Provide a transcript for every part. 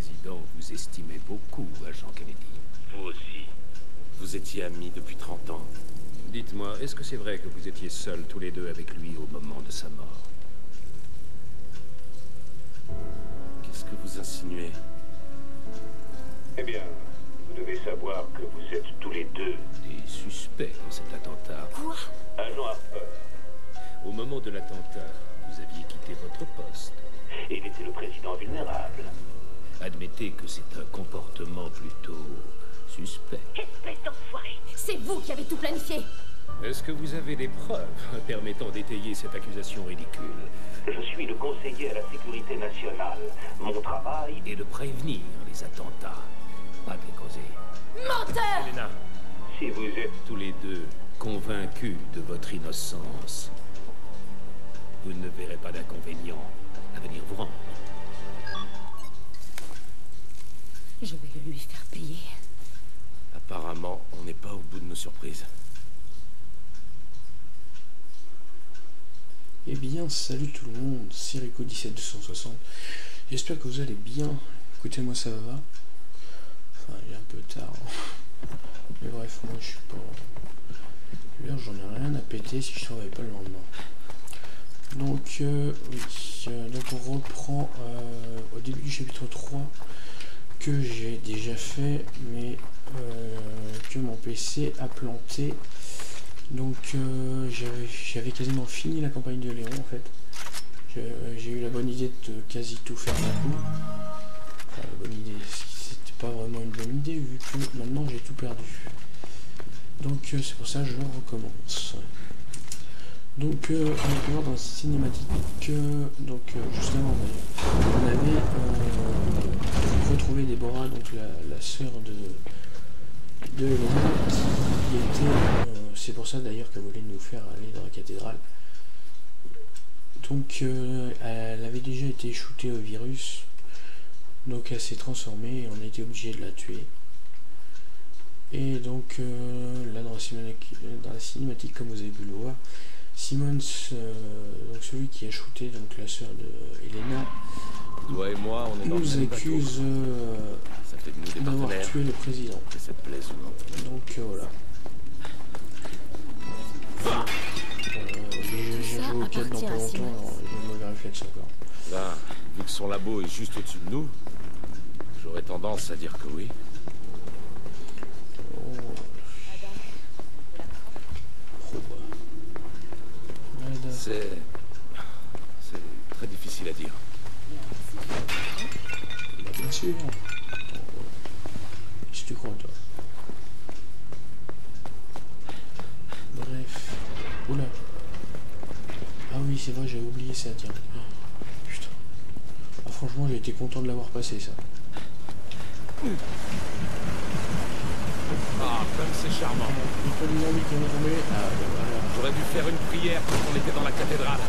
président vous estimait beaucoup, agent Kennedy. Vous aussi. Vous étiez amis depuis 30 ans. Dites-moi, est-ce que c'est vrai que vous étiez seuls tous les deux avec lui au moment de sa mort? Qu'est-ce que vous insinuez? Eh bien, vous devez savoir que vous êtes tous les deux Des suspects dans cet attentat. Quoi? agents Harper. Au moment de l'attentat, vous aviez quitté votre poste. Et il était le président vulnérable. Admettez que c'est un comportement plutôt suspect. Espèce d'enfoiré! C'est vous qui avez tout planifié! Est-ce que vous avez des preuves permettant d'étayer cette accusation ridicule? Je suis le conseiller à la sécurité nationale. Mon travail Et de prévenir les attentats, pas de les causer. Menteur! Elena, si vous êtes... tous les deux convaincus de votre innocence, vous ne verrez pas d'inconvénient à venir vous rendre. Je vais le lui faire payer. Apparemment, on n'est pas au bout de nos surprises. Eh bien, salut tout le monde, c'est Rico17260. J'espère que vous allez bien. Écoutez, moi ça va. Enfin, il est un peu tard. Mais bref, moi je suis pas... D'ailleurs, j'en ai rien à péter si je travaille pas le lendemain. Donc, oui. Donc on reprend au début du chapitre 3 que j'ai déjà fait, mais que mon PC a planté. Donc j'avais quasiment fini la campagne de Léon en fait. J'ai eu la bonne idée de quasi tout faire d'un coup. Enfin, la bonne idée, c'était pas vraiment une bonne idée vu que maintenant j'ai tout perdu. Donc c'est pour ça que je recommence. Donc on peut voir dans la cinématique donc justement on avait retrouvé Déborah, donc la sœur de Elena, qui était c'est pour ça d'ailleurs qu'elle voulait nous faire aller dans la cathédrale. Donc elle avait déjà été shootée au virus, donc elle s'est transformée et on a été obligé de la tuer. Et donc là dans la cinématique, comme vous avez pu le voir, Simmons, donc celui qui a shooté donc la sœur de Elena, Toi et moi, on est dans le nous même bateau. accuse Ça fait de nous des d'avoir partenaires. tué le président. Que ça te plaise ou non. Donc voilà. J'ai joué au 4 dans pas longtemps, alors j'ai un mauvais réflexe encore. Là, vu que son labo est juste au-dessus de nous, j'aurais tendance à dire que oui. Oh. Oh, bah. C'est très difficile à dire. Bah, bien sûr. Qu'est-ce que tu crois, toi? Bref. Oula. Ah oui, c'est vrai, j'avais oublié ça, tiens. Oh, putain. Ah, franchement, j'ai été content de l'avoir passé, ça. Ah, comme c'est charmant. Il faut des zombies qui vont tomber. Ah, ben voilà. J'aurais dû faire une prière quand on était dans la cathédrale.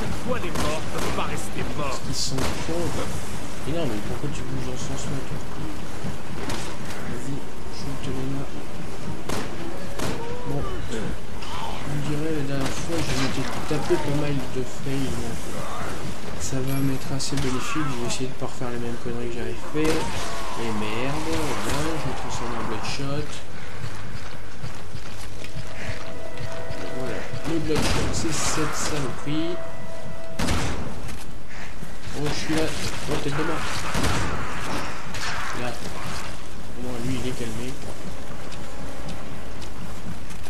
Pourquoi les morts ne peuvent pas rester morts? Ils sont cons. Et non, mais pourquoi tu bouges dans ce sens-là, toi? Vas-y, shoot Elena. Bon. On dirait la dernière fois, je m'étais tapé pas mal de fail, donc ça va m'être assez bénéfique. Je vais essayer de pas refaire les mêmes conneries que j'avais fait. Et merde, voilà, je me transforme en Bloodshot. Voilà, le Bloodshot, c'est cette saloperie. Oh, je suis là. Oh, tête de mort. Là. Au moins, lui, il est calmé.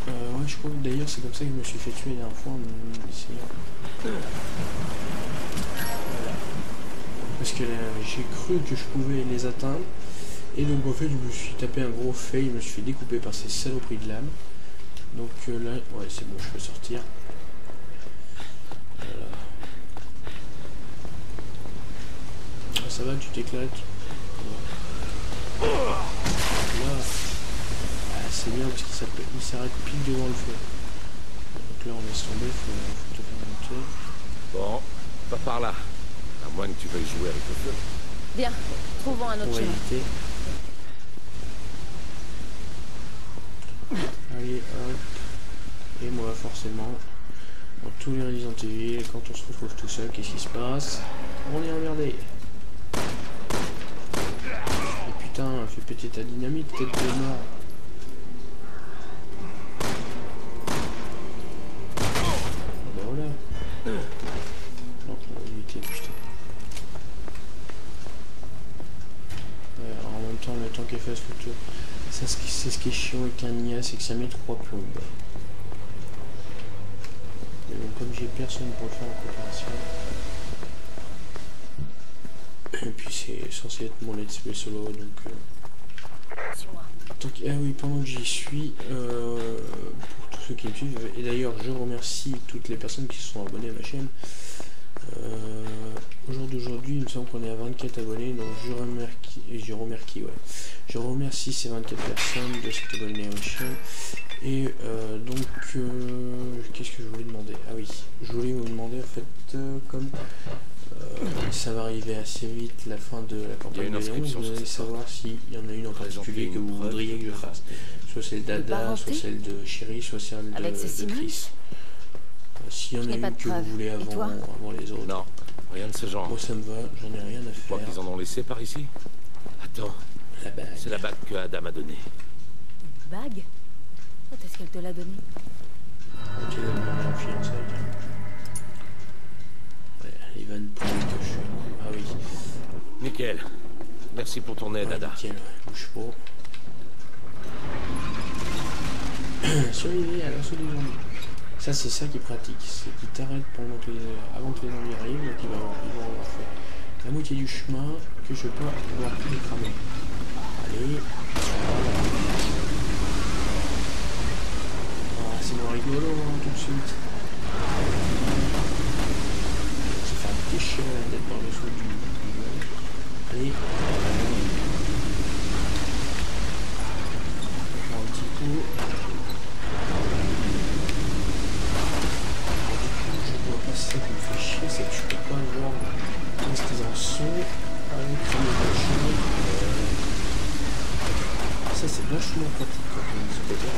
Ouais, je crois que d'ailleurs, c'est comme ça que je me suis fait tuer la dernière fois en essayant. Voilà. Parce que j'ai cru que je pouvais les atteindre. Et donc, en fait, je me suis tapé un gros fail. Je me suis fait découper par ces saloperies de lame. Donc là, ouais, c'est bon, je peux sortir. Voilà. Ah, ça va, tu t'éclates. Là. C'est bien parce qu'il s'arrête pile devant le feu. Donc là on laisse tomber, faut te faire monter. Bon, pas par là. À moins que tu veuilles jouer avec le feu. Bien, trouvons un On autre va chemin. éviter. Allez, hop. Et moi forcément, dans tous les Resident Evil, quand on se retrouve tout seul, qu'est-ce qui se passe? On est emmerdé. péter ta dynamite, peut-être t'es mort. Ben voilà. Non, on va éviter, putain. Ouais, en même temps, le temps qu'elle fasse le tour. Ça, c'est ce qui est chiant avec un IA, c'est que ça met 3 plombes. Mais bon, comme j'ai personne pour le faire en coopération. Et puis c'est censé être mon let's play solo, donc... Ah oui, pendant que j'y suis, pour tous ceux qui me suivent, et d'ailleurs je remercie toutes les personnes qui se sont abonnées à ma chaîne. Au jour d'aujourd'hui, il me semble qu'on est à 24 abonnés, donc je remercie ces 24 personnes de s'être abonnées à ma chaîne. Et donc, qu'est-ce que je voulais demander? Ah oui, je voulais vous demander en fait, comme ça va arriver assez vite la fin de la campagne de Léon, vous allez savoir s'il y en a une en particulier que vous voudriez que je fasse. Soit celle d'Ada, soit celle de Chéri, soit celle de Chris. S'il y en a une que vous voulez avant les autres. Non, rien de ce genre. Moi ça me va, j'en ai rien à Tu crois faire. qu'ils en ont laissé par ici? Attends, La bague. c'est la bague que Ada m'a donnée. Bague? Quand est-ce qu'elle te l'a donnée? Ok, elle m'a demandé en fiançailles. Ouais, les vannes pour les coches. Ah oui. Nickel. Merci pour ton aide, Ouais, Ada. nickel, ouais, bouge pas. Surveiller à l'assaut des zombies. Ça, c'est ça qui est pratique. C'est qu'il t'arrête pendant que avant que les zombies arrivent, donc ils vont avoir fait la moitié du chemin que je peux pouvoir tout les cramer. Allez. Ah, c'est moins rigolo hein, tout de suite. Ça fait un petit chien d'être dans le saut du monde. Allez. Un petit coup. Ça qui me fait chier, c'est que je peux pas voir où est-ce qu'ils en sont avec les machins. Ça c'est vachement pratique quand on dit ce côté là.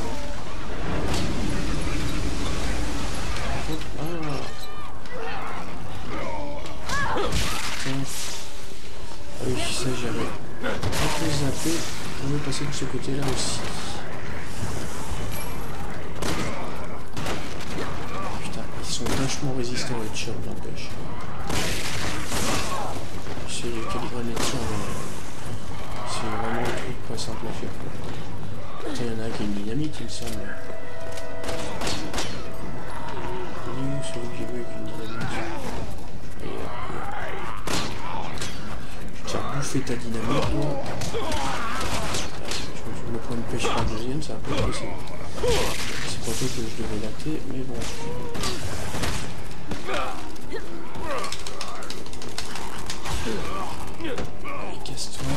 Par contre, tiens. Ah oui, ça j'avais un peu zappé. On va passer de ce côté là aussi. Ils sont vachement résistants aux headshots, n'empêche. C'est les calibres dessus, c'est vraiment un truc pas simple à faire. Putain, il y en a un qui a une dynamite, il me semble. Il est où celui que j'ai vu avec une dynamite? Tu as bouffé ta dynamite, toi. Je me prends une pêche par deuxième, ça va pas être possible. C'est pas toi que je devais latter, mais bon. Casse-toi.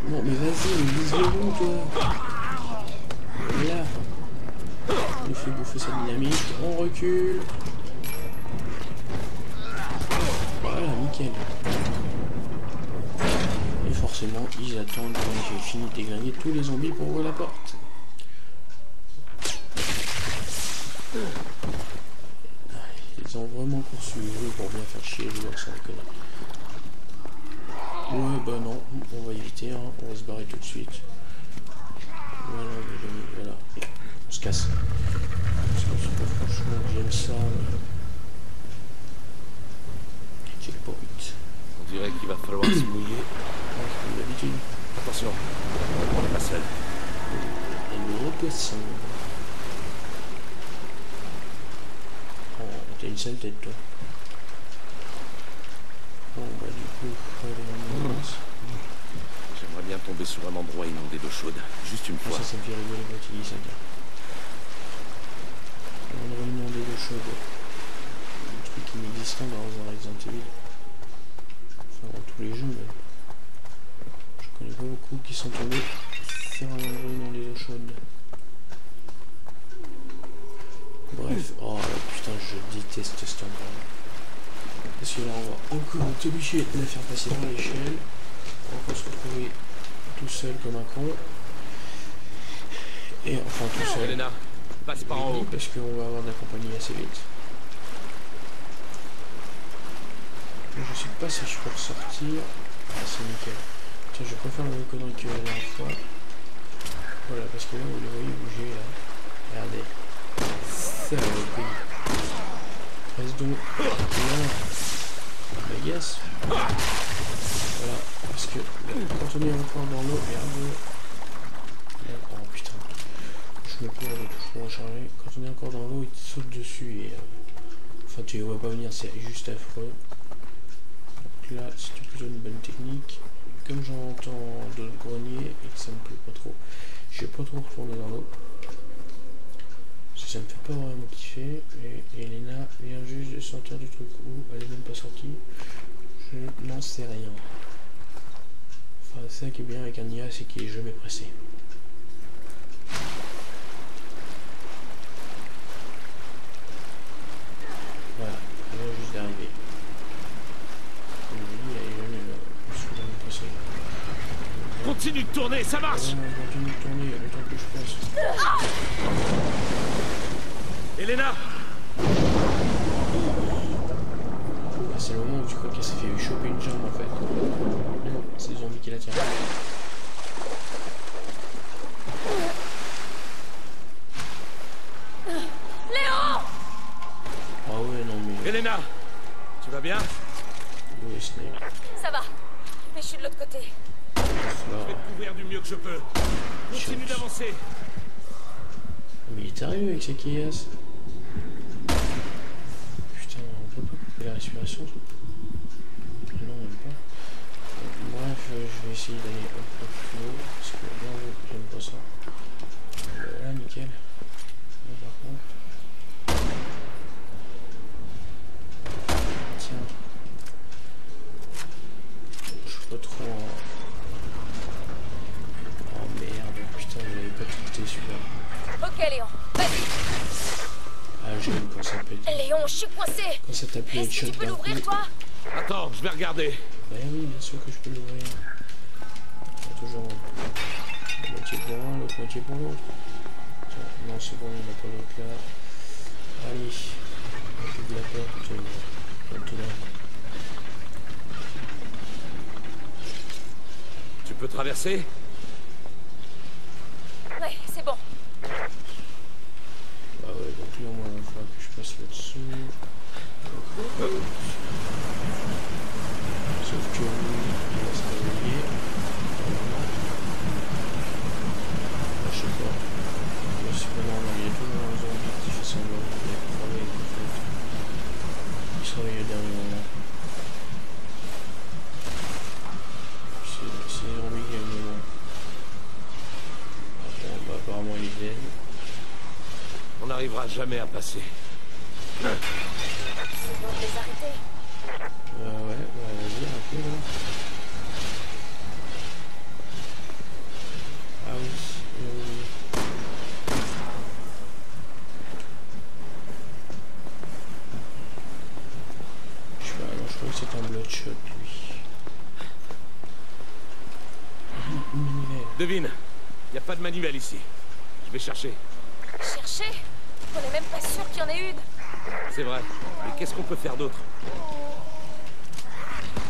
Non mais vas-y, vise le bon toi. Voilà. On lui fait bouffer sa dynamite, on recule. Voilà, nickel. Et forcément, ils attendent quand j'ai fini de déglinguer tous les zombies pour ouvrir la porte. Ils ont vraiment poursuivi pour bien faire chier les gens sans déconner. Ouais, bah non, on va éviter, hein. On va se barrer tout de suite. Voilà, voilà. On se casse. Parce que c'est pas franchement, j'aime ça. Mais... Checkpoint. On dirait qu'il va falloir se mouiller. Comme d'habitude. Attention, on n'est pas seul. Un gros poisson. Oh, t'as une sale tête, toi. Bon, bah du coup, allez, on avance. J'aimerais bien tomber sur un endroit inondé d'eau chaude, juste une fois. Ça me fait rigoler quand tu dis ça. Un endroit inondé d'eau chaude. Un truc inexistant dans un Resident Evil. Enfin, dans tous les jeux, mais... Je connais pas beaucoup qui sont tombés sur un endroit inondé d'eau chaude. Bref, oh putain, je déteste cet endroit. Parce que là, on va encore être obligé de la faire passer dans l'échelle. On va se retrouver tout seul comme un con. Et enfin tout seul. Elena, passe par en haut. Parce qu'on va avoir de la compagnie assez vite. Je sais pas si je peux ressortir. Ah, c'est nickel. Putain, je vais pas faire la même connerie que la dernière fois. Voilà, parce que là, vous les voyez bouger là. Regardez. Ça va le pays. Reste donc. Agace. Voilà, parce que quand on est encore dans l'eau, regardez. Oh putain. Je me prends la touche pour recharger. Quand on est encore dans l'eau, il te saute dessus et. Enfin, tu les vois pas venir, c'est juste affreux. Donc là, c'était plutôt une bonne technique. Comme j'entends d'autres greniers et que ça me plaît pas trop, je vais pas trop retourner dans l'eau. Parce que ça me fait pas vraiment kiffer. Et Elena vient juste de sortir du truc où elle est même pas sortie. Je n'en sais rien. Enfin, c'est ça qui est bien avec un IA, c'est qu'il est jamais pressé. Voilà, elle vient juste d'arriver. Comme je dis, elle est jamais pressé. Continue de tourner, ça marche. Continue de tourner, le temps que je passe. Elena. C'est le moment où tu crois qu'elle s'est fait choper une jambe en fait. Mais non, c'est les zombies qui la tirent. Léon! Ah ouais, non mais... Elena, tu vas bien? Oui, Snake. Ça va, mais je suis de l'autre côté. Je vais te couvrir du mieux que je peux. Continue d'avancer. Mais il est arrivé avec ses quillas. Putain, on peut pas couper la respiration. Non, même pas. Bref, je vais essayer d'aller un peu plus haut. Parce que là, j'aime pas ça. Là, nickel. Là, par contre. Tiens. Je suis pas trop en... Oh merde, putain, je l'avais pas tilté celui-là. Ok, Léon, vas-y. Ah, j'aime quand ça pète. Léon, je suis coincé. Quand ça tape les Est-ce que headshots tu peux d'un l'ouvrir, coup. toi? Attends, je vais regarder. Bah oui, bien sûr que je peux l'ouvrir. Toujours la moitié pour l'un, l'autre moitié pour l'autre. Non, c'est bon, il n'y en a pas d'autre là. Allez, on ouvre la porte, comme tout là. Tu peux traverser? Ouais, c'est bon. Bah ouais, donc là, moi, il va falloir que je passe là-dessus. Sauf que lui, il va se réveiller. Je sais pas. Je sais pas, non, il y a toujours un zombie qui fait semblant de travailler avec le fait. Il se réveille au dernier moment. C'est les zombies qui aiment le nom. Bon, bah apparemment il est dead. On n'arrivera jamais à passer. C'est bon de les arrêter. Ouais, bah vas-y, un peu là. Ah oui, oui. Je sais pas, non, je crois que c'est un bloodshot lui. Une manivelle. Devine, il n'y a pas de manivelle ici. Je vais chercher. Chercher? On est même pas sûr qu'il y en ait une. C'est vrai. Mais qu'est-ce qu'on peut faire d'autre?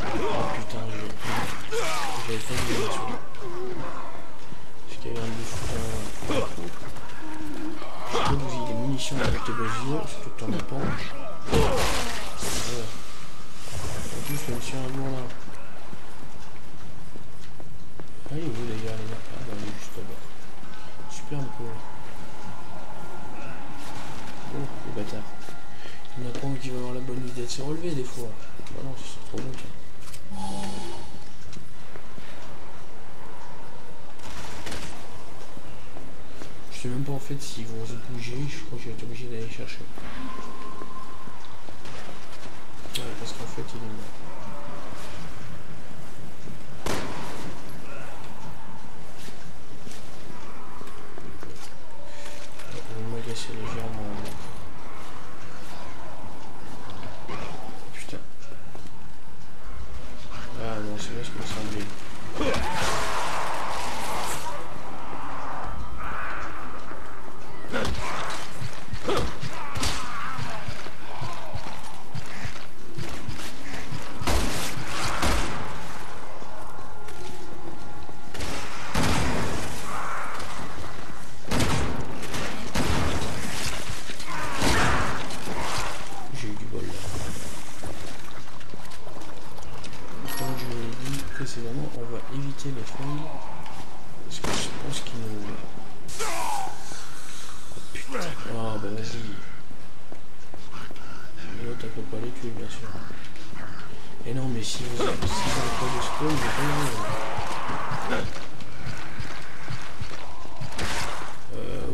Oh putain, j'avais pas vu là-dessus. Est-ce qu'il y avait un bouffon? Je peux bousiller des munitions avec tes basiers, surtout que t'en as pas. Voilà. En plus, même si un lourd là. Ah, il est où d'ailleurs les gars? Ah bah il est juste là-bas. Superbe cool. Oh, le bâtard. Il y en a pas un qui va avoir la bonne idée de se relever des fois. Bah non, c'est trop bon, tiens. Je sais même pas en fait s'ils vont se bouger, je crois que je vais être obligé d'aller chercher. Ouais, parce qu'en fait il est mort. On m'a cassé légèrement. Putain. Ah non, c'est là ce qui me semblait. précédemment, on va éviter les foils. Parce que je pense qu'il nous... Oh putain. Ah bah vas-y. L'autre, elle peut pas les tuer, bien sûr. Et non, mais si vous avez pas de spawn, vous pas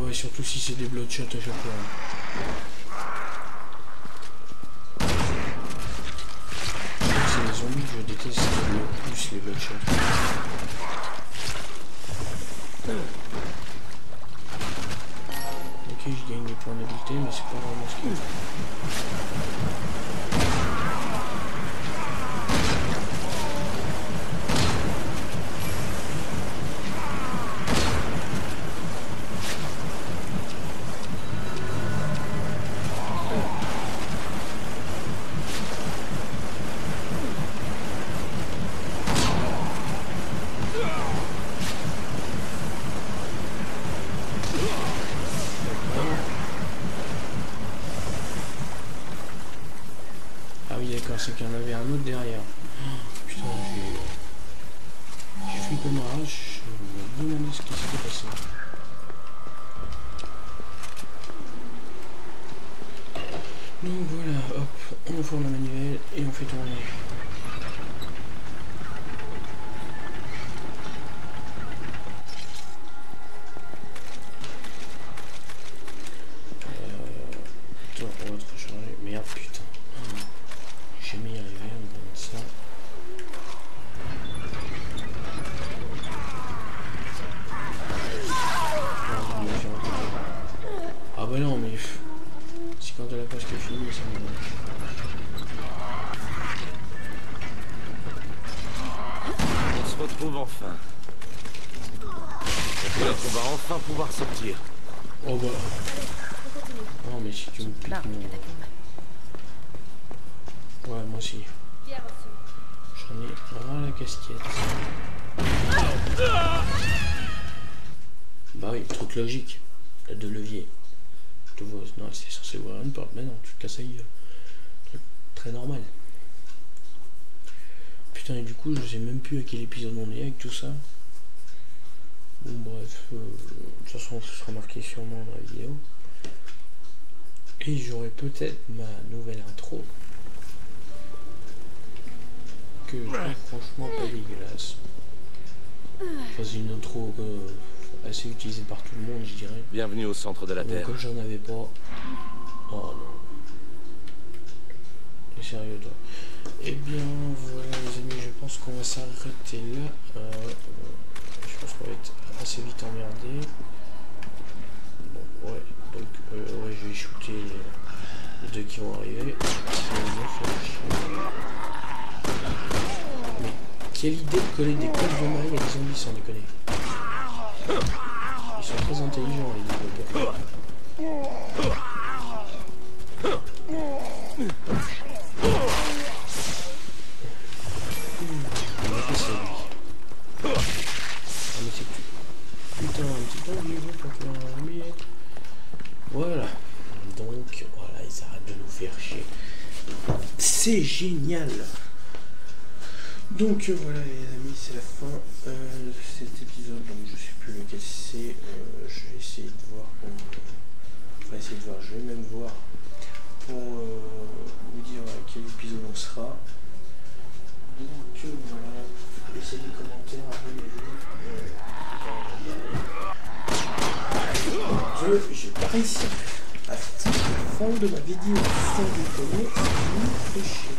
ouais, surtout si c'est des bloodshot à chaque fois. C'est les zombies que je déteste le plus, les bloodshot. Ok, je gagne des points d'habilité, mais c'est pas vraiment ce qu'il faut. C'est qu'il y en avait un autre derrière. Oh, putain, j'ai flippé ma rage, je me demandais ce qui s'était passé. Donc voilà, hop, on enfourne la manivelle et on fait tourner. Attends, on va te recharger. Merde, putain. J'ai mis arrivé à me donner ça. Ah bah non, mais si quand elle a presque fini, ça me... On se retrouve enfin. Peut-être qu'on va enfin pouvoir sortir. Oh bah... Non mais si tu me piques mon... Ouais, moi aussi. J'en ai vraiment la casquette. Bah oui, truc logique. La deux leviers. Tu vois, non, c'est censé ouvrir une porte, mais non, tu te casses la gueule. Truc très normal. Putain, et du coup, je sais même plus à quel épisode on est avec tout ça. Bon, bref. De toute façon, ce sera marqué sûrement dans la vidéo. Et j'aurai peut-être ma nouvelle intro. Que je trouve franchement pas dégueulasse. Enfin, c'est une intro assez utilisée par tout le monde, je dirais. Bienvenue au centre de la Terre. Comme j'en avais pas... Oh non. T'es sérieux toi? Eh bien voilà les amis, je pense qu'on va s'arrêter là. Je pense qu'on va être assez vite emmerdé. Bon, ouais, donc ouais, je vais shooter les deux qui vont arriver. Mais quelle idée de coller des codes de maille à des zombies sans déconner. Ils sont très intelligents les développeurs. On va passer lui. Ah mais c'est plus. Putain, un petit peu vieux pour faire un zombie. Voilà. Donc voilà, ils arrêtent de nous faire chier. C'est génial. Donc voilà les amis, c'est la fin de cet épisode, donc je sais plus lequel c'est, je vais essayer de voir, je vais même voir pour vous dire à quel épisode on sera. Donc voilà, laissez des commentaires, abonnez-vous. J'ai pas réussi à faire la fin de ma vidéo sans déconner, ça me fait chier.